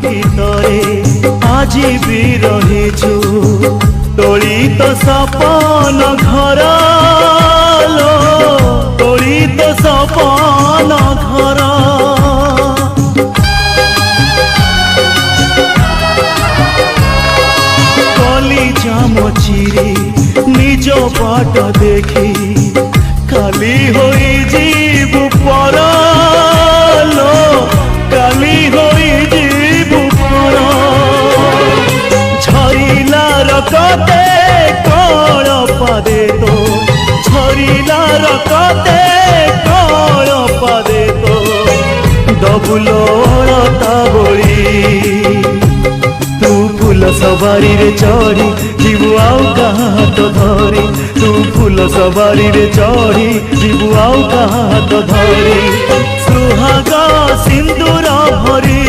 गीतरे आज भी रहीछु तोली तो सपन घर लो तोली तो सपन घर कली जाम चिरी निज बाट देखी खाली होई जीवु पर लो काली होई जीवु पर झरिला रकते कल पादे तो झरिला रकते कल पादे तो दबुलता बोली तू फूल सवारी रे चढ़ी जीवु आउ कहाँ हाथ धरी तू फूल सवारी रे चढ़ी जीवु आउ कहाँ हाथ धरी सुहाग सिंदूर भरी